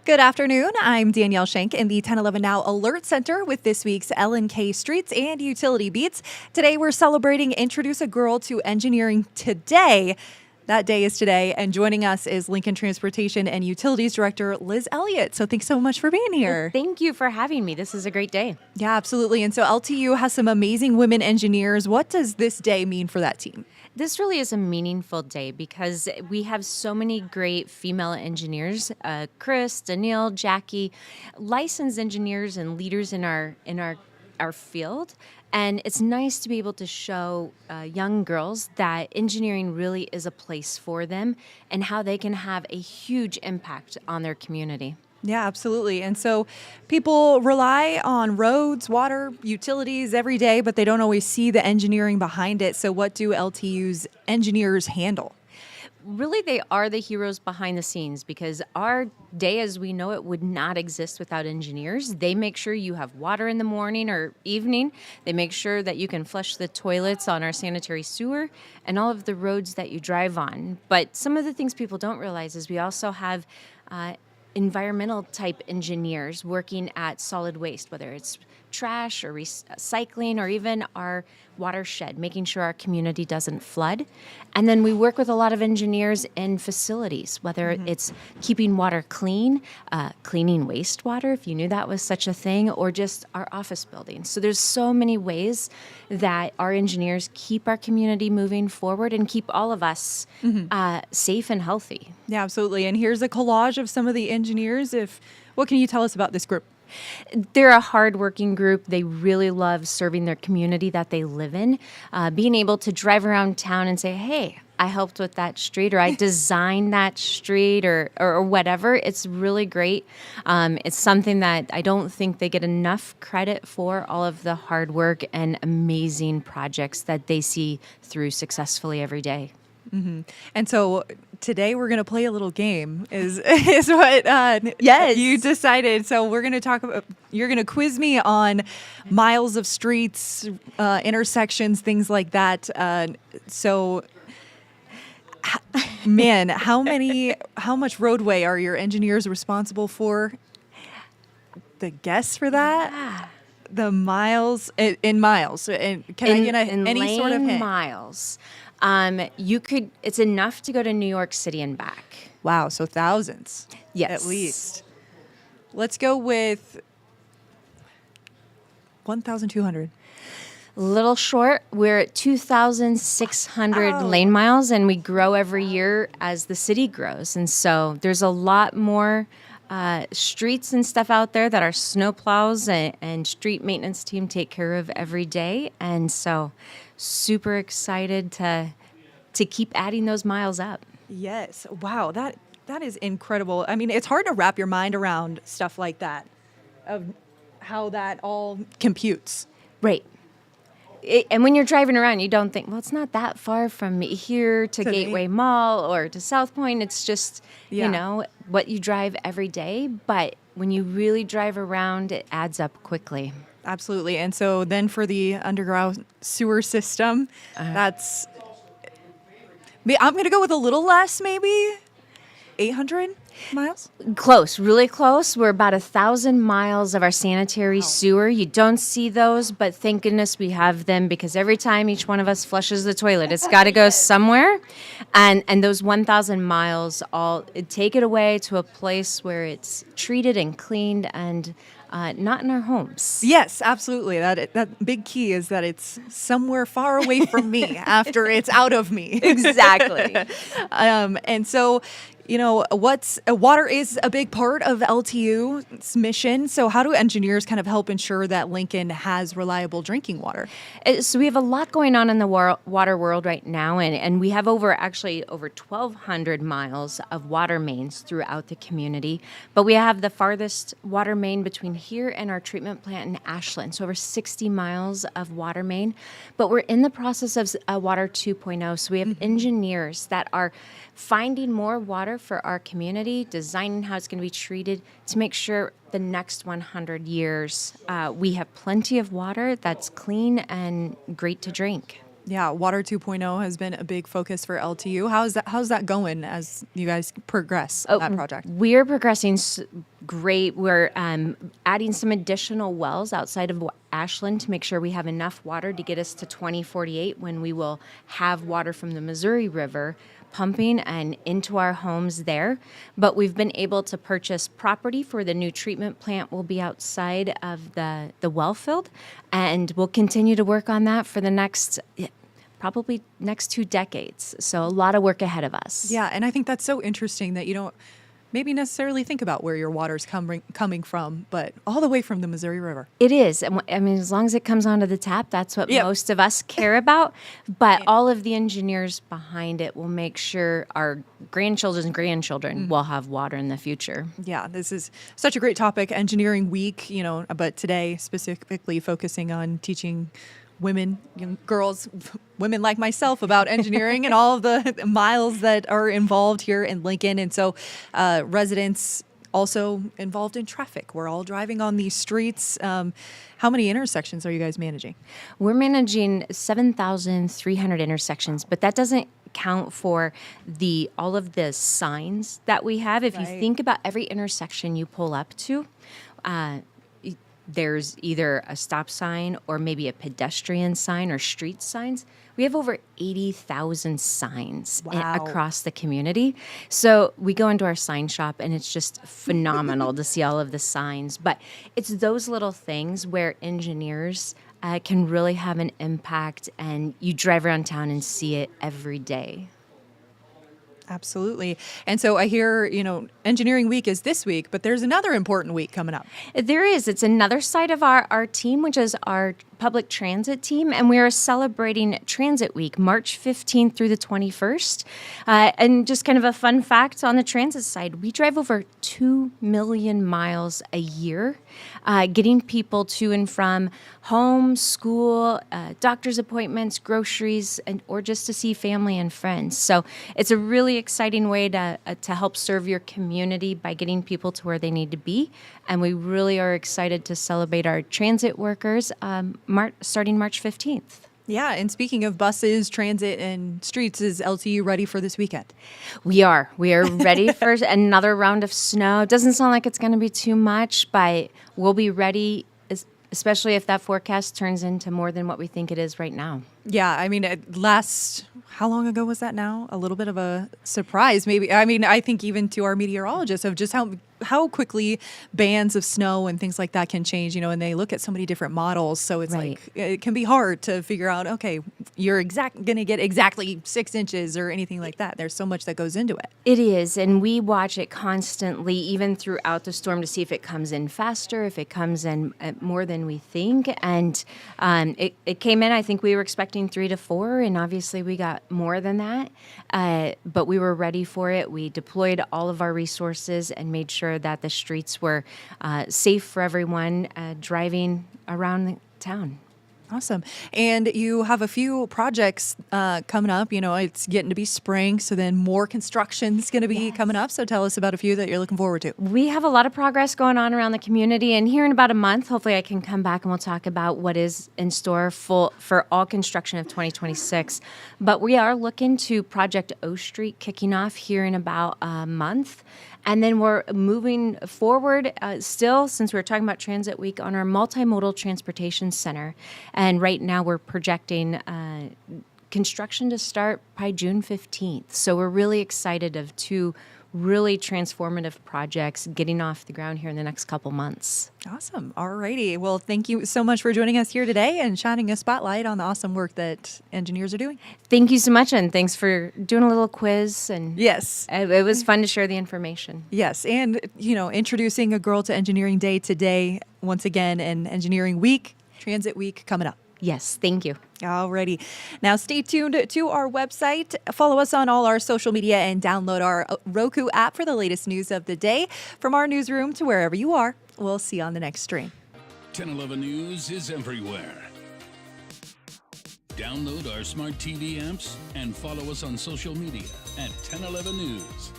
Good afternoon. I'm Danielle Shenk in the 1011 Now Alert Center with this week's LNK Streets and Utility Beats. Today we're celebrating Introduce a Girl to Engineering Today. That day is today, and joining us is Lincoln Transportation and Utilities Director Liz Elliott. So thanks so much for being here. Well, thank you for having me. This is a great day. Yeah, absolutely. And so LTU has some amazing women engineers. What does this day mean for that team? This really is a meaningful day because we have so many great female engineers, Chris, Danielle, Jackie, licensed engineers and leaders in our field. And it's nice to be able to show young girls that engineering really is a place for them and how they can have a huge impact on their community. Yeah, absolutely. And so people rely on roads, water, utilities every day, but they don't always see the engineering behind it. So what do LTU's engineers handle? Really, they are the heroes behind the scenes because our day as we know it would not exist without engineers. They make sure you have water in the morning or evening. They make sure that you can flush the toilets on our sanitary sewer and all of the roads that you drive on. But some of the things people don't realize is we also have environmental type engineers working at solid waste, whether it's trash or recycling or even our watershed, making sure our community doesn't flood. And then we work with a lot of engineers in facilities, whether it's keeping water clean, cleaning wastewater, if you knew that was such a thing, or just our office buildings. So there's so many ways that our engineers keep our community moving forward and keep all of us safe and healthy. Yeah, absolutely. And here's a collage of some of the engineers. What can you tell us about this group? They're a hardworking group. They really love serving their community that they live in. Being able to drive around town and say, hey, I helped with that street or I designed that street or whatever. It's really great. It's something that I don't think they get enough credit for, all of the hard work and amazing projects that they see through successfully every day. Mm-hmm. And so today we're going to play a little game is what yes. you decided. So we're going to talk about, you're going to quiz me on miles of streets, intersections, things like that. Man, how much roadway are your engineers responsible for? The guess for that? Yeah. The miles in miles. And can I get any sort of hint? Miles. It's enough to go to New York City and back. Wow, so thousands. Yes. At least. Let's go with 1,200. A little short. We're at 2,600 lane miles, and we grow every year as the city grows. And so there's a lot more streets and stuff out there that our snowplows and street maintenance team take care of every day. And so super excited to keep adding those miles up. Yes. Wow, that is incredible. I mean, it's hard to wrap your mind around stuff like that, of how that all computes. Right. And when you're driving around, you don't think, well, it's not that far from here to Gateway Mall or to South Point. It's just, what you drive every day. But when you really drive around, it adds up quickly. Absolutely. And so then for the underground sewer system, I'm going to go with a little less, maybe 800 miles. Close, really close. We're about 1,000 miles of our sanitary sewer. You don't see those, but thank goodness we have them because every time each one of us flushes the toilet, it's got to go somewhere. And those 1,000 miles take it away to a place where it's treated and cleaned and not in our homes. Yes, absolutely. That big key is that it's somewhere far away from me after it's out of me. Exactly. And so, water is a big part of LTU's mission. So how do engineers kind of help ensure that Lincoln has reliable drinking water? So we have a lot going on in the water world right now, and we have over 1,200 miles of water mains throughout the community. But we have the farthest water main between here and our treatment plant in Ashland, so over 60 miles of water main. But we're in the process of Water 2.0, so we have engineers that are finding more water for our community, designing how it's going to be treated to make sure the next 100 years we have plenty of water that's clean and great to drink. Yeah, Water 2.0 has been a big focus for LTU. How's that going as you guys progress that project? We're progressing great. We're adding some additional wells outside of Ashland to make sure we have enough water to get us to 2048 when we will have water from the Missouri River pumping and into our homes there. But we've been able to purchase property for the new treatment plant will be outside of the well field, and we'll continue to work on that for the probably next 2 decades. So a lot of work ahead of us. Yeah, and I think that's so interesting that you don't maybe necessarily think about where your water's coming from, but all the way from the Missouri River. It is. I mean, as long as it comes onto the tap, that's what most of us care about. But all of the engineers behind it will make sure our grandchildren's grandchildren will have water in the future. Yeah, this is such a great topic, Engineering Week, but today specifically focusing on teaching women, young girls, women like myself about engineering and all of the miles that are involved here in Lincoln. And so residents also involved in traffic. We're all driving on these streets. How many intersections are you guys managing? We're managing 7,300 intersections, but that doesn't count for all of the signs that we have. If you think about every intersection you pull up to, there's either a stop sign or maybe a pedestrian sign or street signs. We have over 80,000 signs across the community. So we go into our sign shop and it's just phenomenal to see all of the signs. But it's those little things where engineers can really have an impact, and you drive around town and see it every day. Absolutely. And so I hear, Engineering Week is this week, but there's another important week coming up. There is. It's another side of our team, which is our public transit team, and we are celebrating Transit Week, March 15th through the 21st. And just kind of a fun fact on the transit side, we drive over 2 million miles a year, getting people to and from home, school, doctor's appointments, groceries, or just to see family and friends. So it's a really exciting way to help serve your community by getting people to where they need to be. And we really are excited to celebrate our transit workers starting March 15th. Yeah, and speaking of buses, transit, and streets, is LTU ready for this weekend? We are. We are ready for another round of snow. It doesn't sound like it's going to be too much, but we'll be ready, especially if that forecast turns into more than what we think it is right now. Yeah, I mean, how long ago was that now? A little bit of a surprise, maybe. I mean, I think even to our meteorologists of just how quickly bands of snow and things like that can change, and they look at so many different models. So it's like, it can be hard to figure out, okay, you're going to get exactly 6 inches or anything like that. There's so much that goes into it. It is. And we watch it constantly, even throughout the storm, to see if it comes in faster, if it comes in more than we think. And it came in, I think we were expecting 3 to 4, and obviously we got more than that. But we were ready for it. We deployed all of our resources and made sure that the streets were safe for everyone driving around the town. Awesome. And you have a few projects coming up. It's getting to be spring, so then more construction's going to be coming up. So tell us about a few that you're looking forward to. We have a lot of progress going on around the community, and here in about a month, hopefully I can come back and we'll talk about what is in store for all construction of 2026. But we are looking to Project O Street kicking off here in about a month. And then we're moving forward still, since we're talking about Transit Week, on our Multimodal Transportation Center. And right now we're projecting construction to start by June 15th. So we're really excited of 2 really transformative projects getting off the ground here in the next couple months. Awesome. All righty. Well, thank you so much for joining us here today and shining a spotlight on the awesome work that engineers are doing. Thank you so much, and thanks for doing a little quiz. And yes, it was fun to share the information. Yes, and introducing a Girl to Engineering Day today, once again, and Engineering Week, Transit Week coming up. Yes, thank you. Alrighty. Now stay tuned to our website. Follow us on all our social media and download our Roku app for the latest news of the day. From our newsroom to wherever you are, we'll see you on the next stream. 1011 News is everywhere. Download our smart TV apps and follow us on social media at 1011 News.